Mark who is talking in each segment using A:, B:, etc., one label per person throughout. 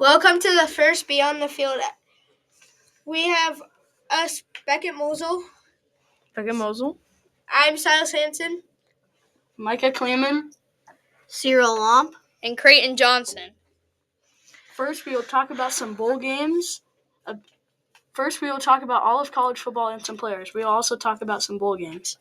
A: Welcome to the first Beyond the Field. We have us, Beckett Mosel.
B: Beckett Mosel.
A: I'm Silas Hansen.
C: Micah Kleeman.
D: Cyril Lomp.
E: And Creighton Johnson.
C: First, we will talk about some bowl games. First, we will talk about all of college football and some players. We will also talk about some bowl games.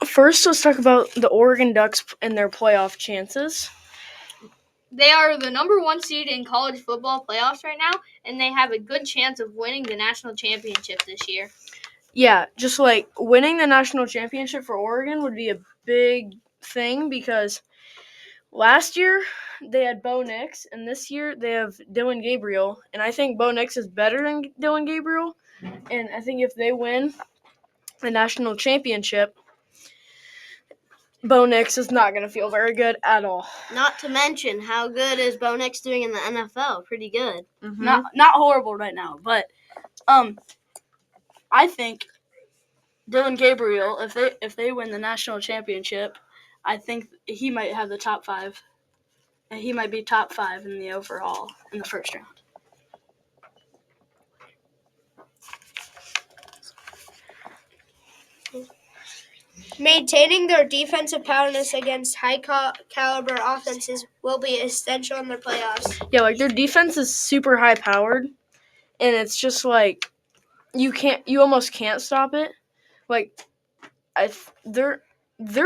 B: First, let's talk about the Oregon Ducks and their playoff chances.
E: They are the number 1 seed in college football playoffs right now, and they have a good chance of winning the national championship this year.
B: Yeah, just like winning the national championship for Oregon would be a big thing because last year they had Bo Nix, and this year they have Dylan Gabriel, and I think Bo Nix is better than Dylan Gabriel, and I think if they win the national championship, Bo Nix is not going to feel very good at all.
D: Not to mention, how good is Bo Nix doing in the NFL? Pretty good.
B: Mm-hmm.
C: Not horrible right now, but I think Dylan Gabriel, if they win the national championship, I think he might have the top 5. And he might be top 5 in the overall in the first round.
A: Maintaining their defensive prowess against high-caliber offenses will be essential in their playoffs.
B: Yeah, like their defense is super high-powered, and it's just like you almost can't stop it. Like they're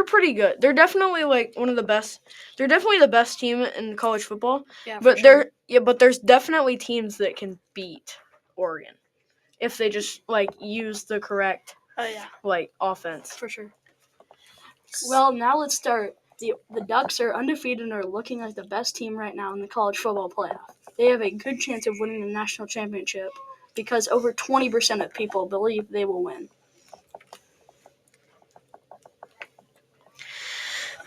B: pretty good. They're definitely like one of the best. They're definitely the best team in college football.
C: Yeah,
B: but
C: sure.
B: but there's definitely teams that can beat Oregon if they just like use the correct offense.
C: For sure. Well, now let's start. The Ducks are undefeated and are looking like the best team right now in the college football playoff. They have a good chance of winning the national championship because over 20% of people believe they will win.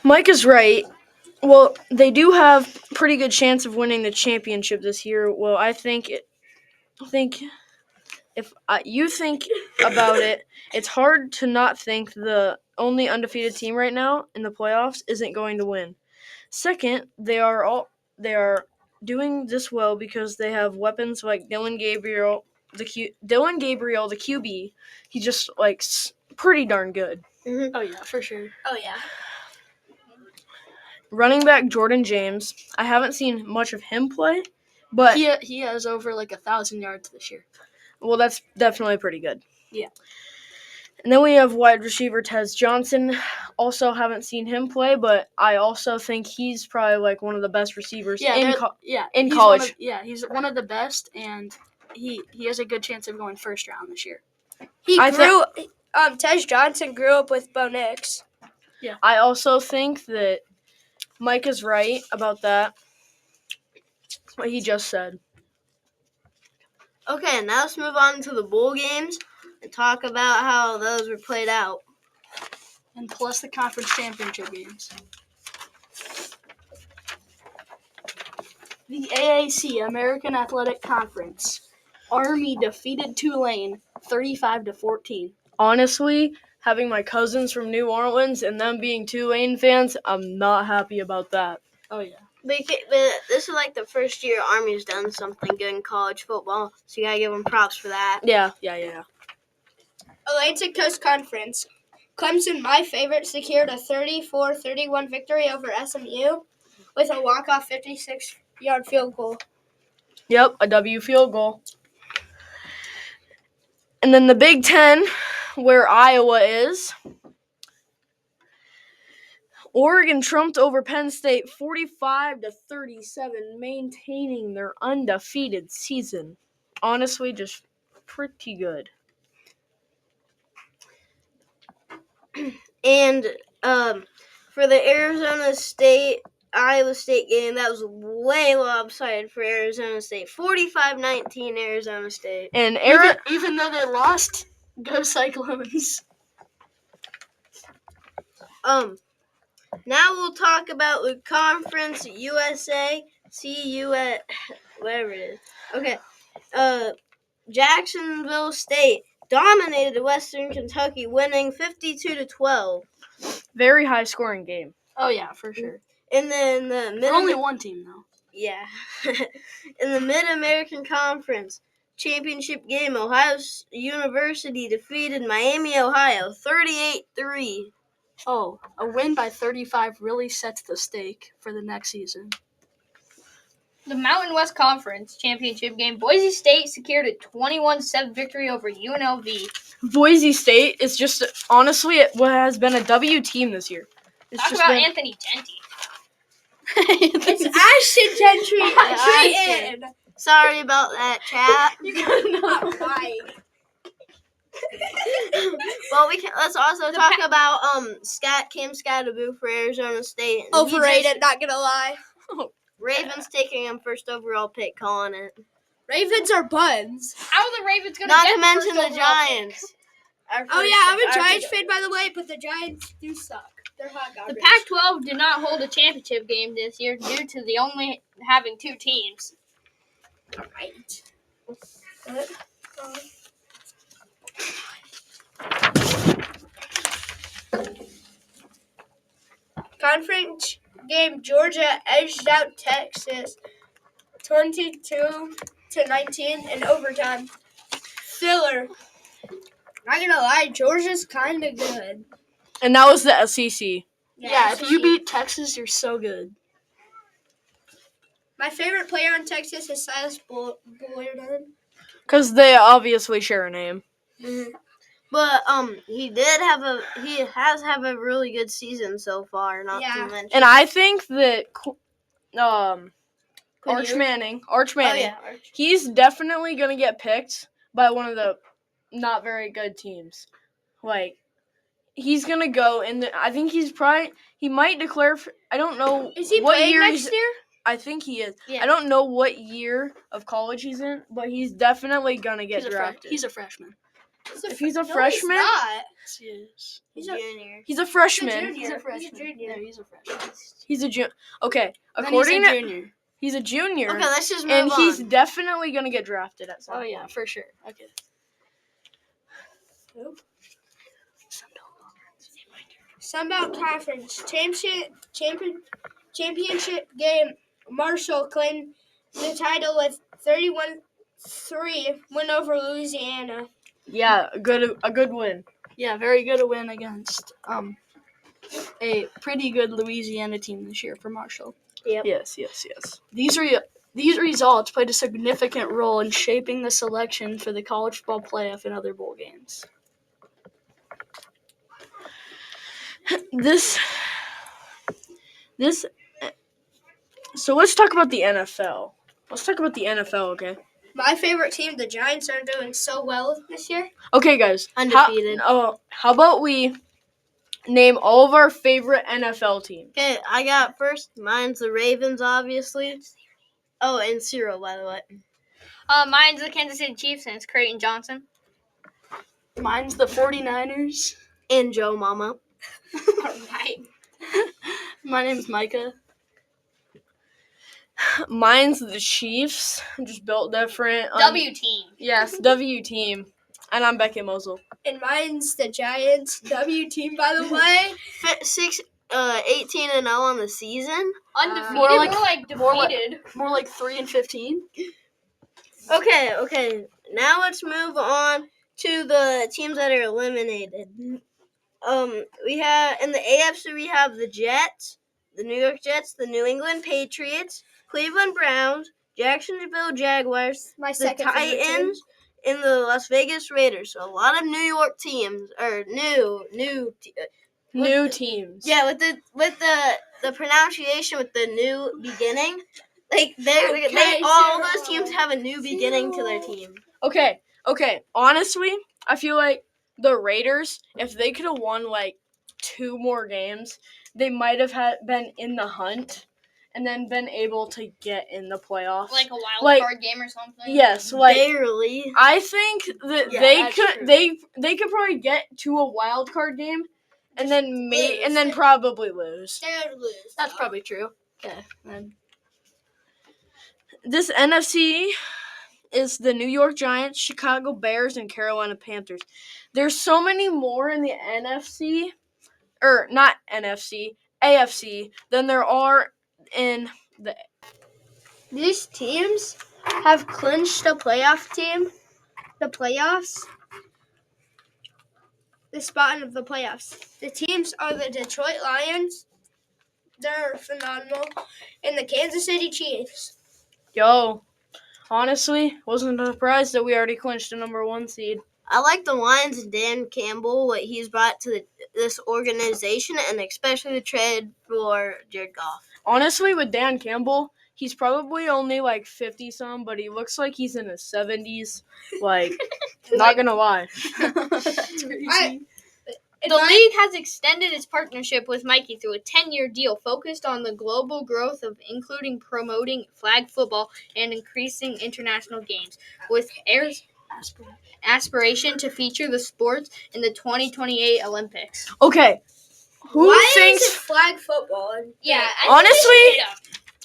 B: Mike is right. Well, they do have pretty good chance of winning the championship this year. Well, I think if you think about it, it's hard to not think the only undefeated team right now in the playoffs isn't going to win. Second, they are doing this well because they have weapons like Dylan Gabriel, the QB. He's just like pretty darn good.
C: Mm-hmm. Oh yeah, for sure.
A: Oh yeah.
B: Running back Jordan James, I haven't seen much of him play, but
C: he has over 1,000 yards this year.
B: Well, that's definitely pretty good.
C: Yeah.
B: And then we have wide receiver Tez Johnson. Also haven't seen him play, but I also think he's probably one of the best receivers in college.
C: He's one of the best, and he has a good chance of going first round this year.
A: Tez Johnson grew up with Bo Nix.
B: Yeah. I also think that Mike is right about that, what he just said.
D: Okay, now let's move on to the bowl games and talk about how those were played out.
C: And plus the conference championship games. The AAC, American Athletic Conference. Army defeated Tulane 35-14.
B: Honestly, having my cousins from New Orleans and them being Tulane fans, I'm not happy about that.
C: Oh, yeah.
D: But this is the first year Army's done something good in college football, so you gotta give them props for that.
B: Yeah.
A: Atlantic Coast Conference. Clemson, my favorite, secured a 34-31 victory over SMU with a walk-off 56-yard field goal.
B: Yep, a W field goal. And then the Big Ten, where Iowa is. Oregon trumped over Penn State 45-37, maintaining their undefeated season. Honestly, just pretty good.
D: And for the Iowa State game, that was way lopsided for Arizona State. 45-19 Arizona State.
B: And
C: even though they lost, go Cyclones.
D: Now we'll talk about the Conference USA, whatever it is. Okay. Jacksonville State dominated Western Kentucky, winning 52-12.
B: Very high scoring game.
C: Oh yeah, for sure.
D: And then
C: only one team though.
D: Yeah. In the Mid-American Conference Championship game, Ohio University defeated Miami, Ohio 38-3.
C: Oh, a win by 35 really sets the stake for the next season.
E: The Mountain West Conference Championship game, Boise State secured a 21-7 victory over UNLV.
B: Boise State is just honestly what has been a W team this year. It's
E: Talk
B: just
E: about
B: been,
E: Anthony Genti.
A: It's Ashton Gentry. Cheating.
D: Sorry about that, chat.
C: You got another one.
A: Right.
D: Well, let's also talk about Cam Skattebo for Arizona State. And he
A: Overrated,
D: just-
A: not gonna lie.
D: Ravens taking him first overall pick, calling it.
A: Ravens are buns.
E: How are the Ravens going
D: Not
E: get
D: to
E: the
D: mention
E: first
D: the
E: overall pick?
D: Giants.
A: Oh yeah, I'm a Giants fan by the way, but the Giants do suck. They're hot
E: The
A: garbage.
E: Pac-12 did not hold a championship game this year due to the only having 2 teams.
A: Right. Conference game, Georgia edged out Texas 22-19 in overtime. Filler. Not gonna lie, Georgia's kind of good.
B: and that was the SEC.
C: Yeah, if you beat Texas, you're so good.
A: My favorite player on Texas is Silas Bullard.
B: Because they obviously share a name.
D: But he has have a really good season so far. Not
A: Yeah.
D: to mention.
B: And I think that Arch
D: Quinn
B: Manning,
D: Oh yeah.
B: he's definitely going to get picked by one of the not very good teams. Like, he's going to go in the, I think he might declare, I don't know
A: Is he
B: what
A: playing
B: year
A: next
B: he's,
A: year?
B: I think he is.
D: Yeah.
B: I don't know what year of college he's in, but he's definitely going to get drafted.
C: He's a freshman.
B: If he's a
A: No,
B: freshman,
A: he's not.
C: Yes, he is.
A: He's a
D: Junior.
B: he's a freshman.
A: junior.
C: He's a
A: He's a
C: freshman.
A: junior.
C: No, he's a freshman.
B: He's a junior. Okay,
C: Then
B: according
C: he's a
B: to
C: junior.
B: he's a junior,
D: Okay, let's just move
B: and
D: on.
B: he's definitely gonna get drafted at some
C: Oh
B: point.
C: yeah, for sure. Okay.
A: Sunbelt Conference championship game. Marshall claimed the title with 31-3 win over Louisiana.
B: Yeah, a good win.
C: Yeah, very good a win against a pretty good Louisiana team this year for Marshall.
B: Yes.
C: These results played a significant role in shaping the selection for the college football playoff and other bowl games.
B: This. So let's talk about the NFL. Okay.
A: My favorite team, the Giants, are doing so well this year.
B: Okay, guys.
D: Undefeated.
B: How about we name all of our favorite NFL teams?
D: Okay, I got first. Mine's the Ravens, obviously. Oh, and Cyril, by the way.
E: Mine's the Kansas City Chiefs, and it's Creighton Johnson.
C: Mine's the 49ers.
D: And Joe Mama.
A: All right.
C: My name's Micah.
B: Mine's the Chiefs. Just built different.
E: W team.
B: Yes, W team. And I'm Beckett Mosel.
A: And mine's the Giants W team, by the way.
D: 18-0 on the season.
E: Undefeated.
C: More like-
E: We're defeated.
C: More like 3-15.
D: Okay. Now let's move on to the teams that are eliminated. We have in the AFC we have the Jets, the New York Jets, the New England Patriots, Cleveland Browns, Jacksonville Jaguars,
A: My
D: the
A: second favorite team.
D: Titans, and the Las Vegas Raiders. So a lot of New York teams or new
B: teams.
D: Yeah, with the pronunciation with the new beginning, like
A: Okay,
D: all
A: Cyril.
D: those teams have a new beginning to their team.
B: Okay. Honestly, I feel like the Raiders, if they could have won like 2 more games, they might have been in the hunt and then been able to get in the playoffs.
E: Like a wild
B: Like-
E: card game or something.
B: Yes, like
D: Barely.
B: I think that
C: Yeah,
B: they
C: that's
B: could
C: true.
B: they could probably get to a wild card game and then
A: lose.
B: probably lose.
A: They would lose.
C: That's probably true. Okay. Then
B: This NFC is the New York Giants, Chicago Bears, and Carolina Panthers. There's so many more in the NFC, or not NFC, AFC, than there are in the
A: these teams have clinched the playoffs, the spot of the playoffs. The teams are the Detroit Lions. They're phenomenal. And the Kansas City Chiefs.
B: Yo, honestly, wasn't surprised that we already clinched the number 1 seed.
D: I like the Lions and Dan Campbell, what he's brought to this organization, and especially the trade for Jared Goff.
B: Honestly, with Dan Campbell, he's probably only like 50-some, but he looks like he's in his 70s. Like, not gonna lie.
C: That's crazy.
E: The league has extended its partnership with Mikey through a 10-year deal focused on the global growth of including promoting flag football and increasing international games, with aspiration to feature the sports in the 2028 Olympics.
B: Okay, who
A: Why
B: thinks...
A: is it flag football?
E: Yeah,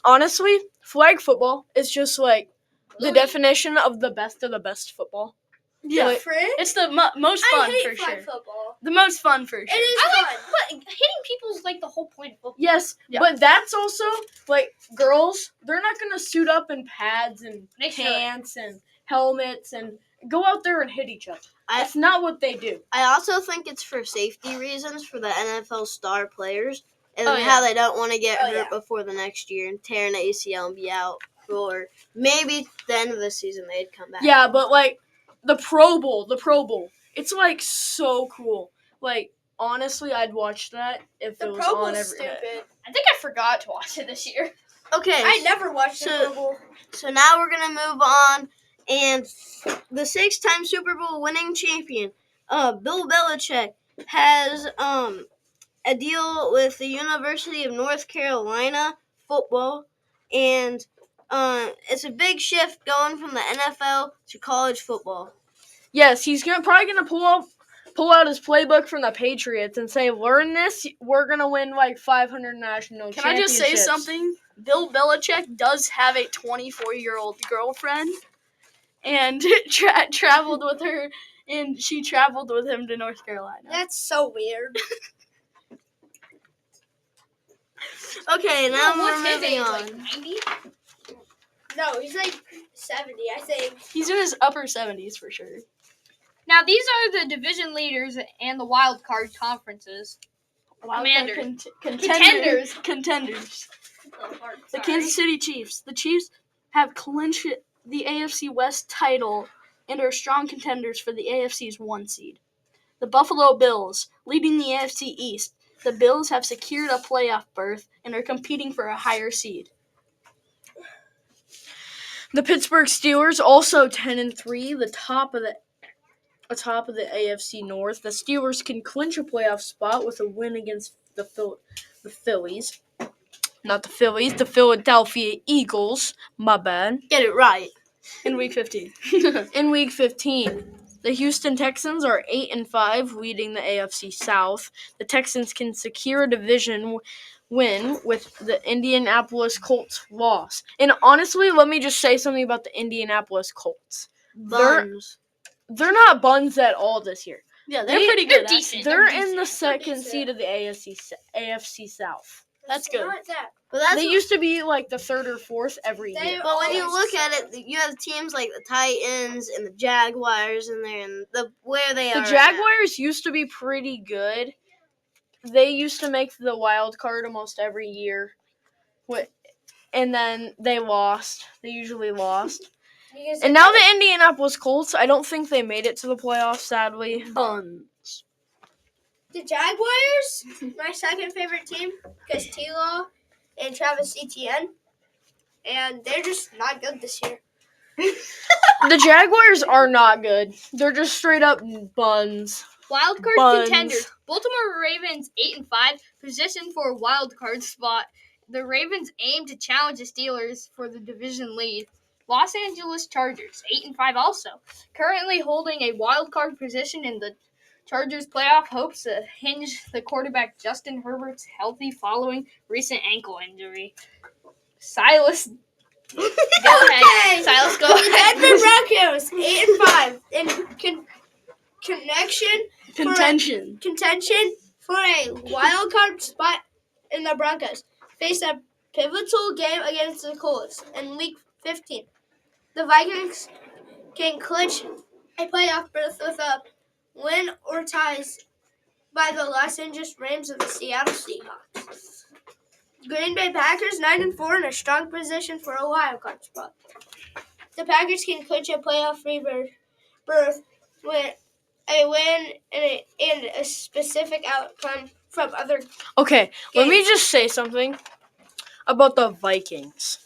B: Honestly, flag football is just like the definition of the best football.
C: Yeah,
B: Like,
C: it's the most fun
A: I hate
C: for
A: flag
C: sure.
A: football.
C: The most fun for
A: It
C: sure.
A: is
E: I
A: fun.
E: like, but hitting people is like the whole point of football.
B: Yes,
C: Yeah.
B: but that's also like girls. They're not gonna suit up in pads and
E: They should.
B: pants and helmets and go out there and hit each other.
D: I-
B: That's not what they do.
D: I also think it's for safety reasons for the NFL star players, and
C: Oh,
D: how they don't want to get
A: Oh,
D: hurt before the next year and tear an ACL and be out for maybe the end of the season they'd come back.
B: Yeah, but like the Pro Bowl, it's like so cool. Like honestly, I'd watch that if
A: The
B: it was
A: Pro
B: on
A: Bowl's
B: every day.
A: stupid.
E: I think I forgot to watch it this year.
D: Okay,
A: I never watched the
D: So-
A: Pro Bowl.
D: so now we're gonna move on, and the 6-time Super Bowl winning champion, Bill Belichick, has a deal with the University of North Carolina football, and it's a big shift going from the NFL to college football.
B: Yes, he's probably gonna pull out his playbook from the Patriots and say, "Learn this. We're gonna win like 500 national
C: Can I just say
B: championships."
C: something? Bill Belichick does have a 24-year-old girlfriend, and traveled with her, and she traveled with him to North Carolina.
A: That's so weird.
D: Okay, now we're
E: What's his
D: moving
E: age,
D: on.
E: like 90?
A: No, he's like 70, I think.
C: He's in his upper 70s for sure.
E: Now, these are the division leaders and the wild card conferences.
C: Wildcard
E: Contenders.
C: Contenders. The
E: Sorry.
C: Kansas City Chiefs. The Chiefs have clinched the AFC West title and are strong contenders for the AFC's 1 seed. The Buffalo Bills, leading the AFC East. The Bills have secured a playoff berth and are competing for a higher seed.
B: The Pittsburgh Steelers also 10-3, the top of the AFC North. The Steelers can clinch a playoff spot with a win against the Phillies. Not the Phillies, the Philadelphia Eagles. My bad.
D: Get it right.
C: In Week 15.
B: In Week 15, the Houston Texans are 8-5, leading the AFC South. The Texans can secure a division win with the Indianapolis Colts loss. And honestly, let me just say something about the Indianapolis Colts.
D: Buns.
B: They're not buns at all this year.
C: Yeah, they're pretty good.
E: They're decent.
B: They're in
E: decent.
B: the second
A: decent.
B: seed of the AFC South.
C: That's good.
A: Not that.
D: But that's
B: They used to be like the third or fourth every
A: They-
B: year.
D: But when you
A: always
D: look at it, you have teams like the Titans and the Jaguars in there, and where they
B: The
D: are.
B: Jaguars used to be pretty good. They used to make the wild card almost every year. And then they lost. They usually lost.
A: Because
B: And now the Indianapolis Colts, I don't think they made it to the playoffs, sadly.
C: Buns.
A: the Jaguars, my second favorite team, because T-Law and Travis Etienne, and they're just not good this year.
B: The Jaguars are not good. They're just straight up buns.
E: Wild card
B: Buns.
E: contenders. Baltimore Ravens 8-5, positioned for a wild card spot. The Ravens aim to challenge the Steelers for the division lead. Los Angeles Chargers 8-5 also, currently holding a wild card position in the Chargers playoff hopes to hinge the quarterback Justin Herbert's healthy following recent ankle injury. Silas, go ahead.
A: Okay.
E: Silas, go
A: The
E: ahead.
A: Denver Broncos 8-5 in contention
C: Contention.
A: for a wild card spot in the Broncos face the pivotal game against the Colts in Week 15. The Vikings can clinch a playoff berth with a win or ties by the Los Angeles Rams and the Seattle Seahawks. Green Bay Packers 9-4 in a strong position for a wild card spot. The Packers can clinch a playoff-free berth with a win and a specific outcome from other.
B: Okay, let me
A: Games.
B: just say something about the Vikings.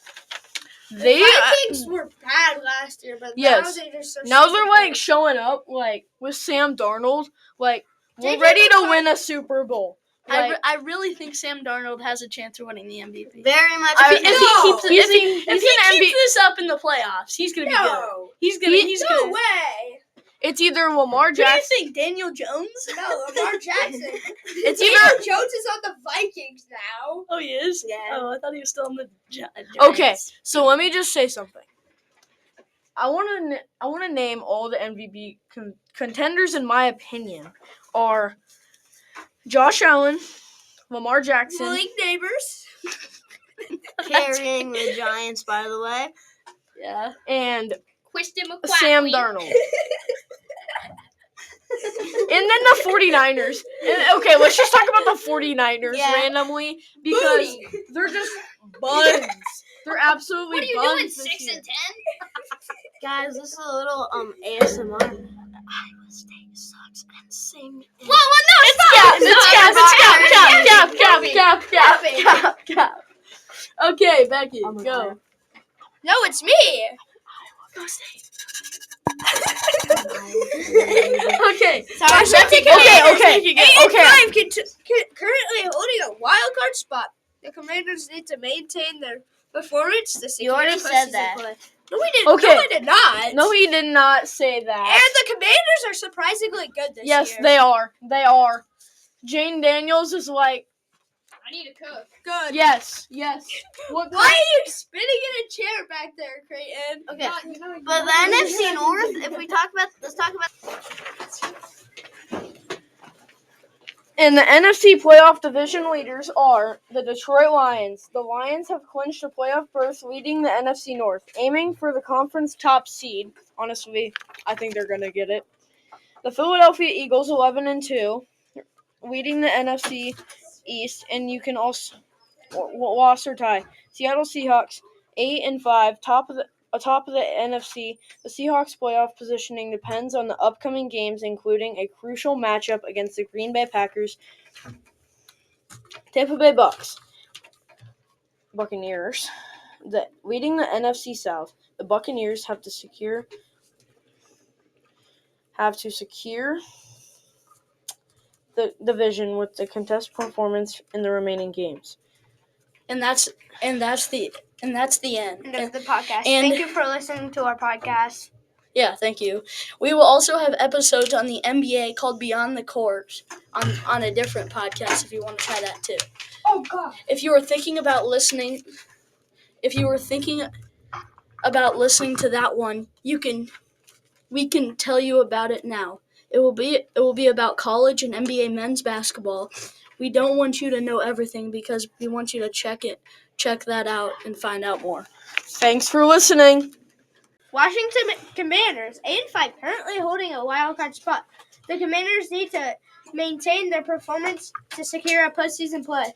A: The
B: They
A: Vikings were bad last year, but
B: Yes.
A: now
B: they're like showing up like with Sam Darnold, like we're
A: JJ
B: ready to
A: McCarthy-
B: win a Super Bowl. Like,
C: I really think Sam Darnold has a chance of winning the MVP.
D: Very much.
C: If he
A: No.
C: keeps
B: He's
C: if he
B: an
C: keeps
B: MV
C: this up in the playoffs, he's gonna be good.
A: No,
C: He's gonna.
A: no way.
B: it's either Lamar
C: Who do you
B: Jackson.
C: think? Daniel Jones?
A: No, Lamar Jackson.
B: It's
A: Daniel
B: either
A: Jones is on the Vikings now.
C: Oh, he is.
D: Yeah.
C: Oh, I thought he was still on the Giants.
B: Okay. So let me just say something. I want to name all the MVP contenders in my opinion are Josh Allen, Lamar Jackson,
A: Malik Neighbors.
D: Carrying the Giants, by the way.
C: Yeah.
B: and
E: Christian McQuack.
B: Sam Darnold. And then the 49ers. And, okay, let's just talk about the 49ers
D: Yeah.
B: randomly because they're just buns. They're absolutely
E: What are you
B: buns
E: doing?
B: this
E: 6
B: year.
E: and 10?
D: Guys, this is a little ASMR. Iowa State sucks and sing.
E: Well, no,
C: Cap. Okay, Becky,
B: I'm a
C: go.
A: No, it's me.
C: Okay.
A: Sorry,
B: Okay.
A: 8-5 currently holding a wild card spot. The Commanders need to maintain their performance to secure
D: You already
A: postseason
D: said that.
A: play. No, we didn't.
B: Okay.
A: No, I did not.
B: No, he did not say
A: And
B: that.
A: the Commanders are surprisingly good this
B: Yes,
A: year.
B: they are. They are. Jane Daniels is like,
E: I need a cook.
A: Good.
B: yes. What?
A: Why are you spinning in a chair back there, Creighton?
D: Okay.
E: You know,
D: But the NFC North, if we talk about, let's talk about.
B: And the NFC playoff division leaders are the Detroit Lions. The Lions have clinched a playoff berth, leading the NFC North, aiming for the conference top seed. Honestly, I think they're gonna get it. The Philadelphia Eagles, 11-2, leading the NFC East, and you can also loss or tie. Seattle Seahawks, 8-5, atop of the NFC. The Seahawks' playoff positioning depends on the upcoming games, including a crucial matchup against the Green Bay Packers, Tampa Bay Buccaneers. Leading the NFC South, the Buccaneers have to secure the division with the contested performance in the remaining games.
C: And that's the end.
A: End of the podcast.
C: And-
A: Thank you for listening to our podcast.
C: Yeah, thank you. We will also have episodes on the NBA called Beyond the Court on a different podcast if you want to try that too.
A: Oh, God.
C: If you were thinking about listening to that one, we can tell you about it now. It will be about college and NBA men's basketball. We don't want you to know everything because we want you to check that out and find out more.
B: Thanks for listening.
A: Washington Commanders, 8-5, currently holding a wild card spot. The Commanders need to maintain their performance to secure a postseason play.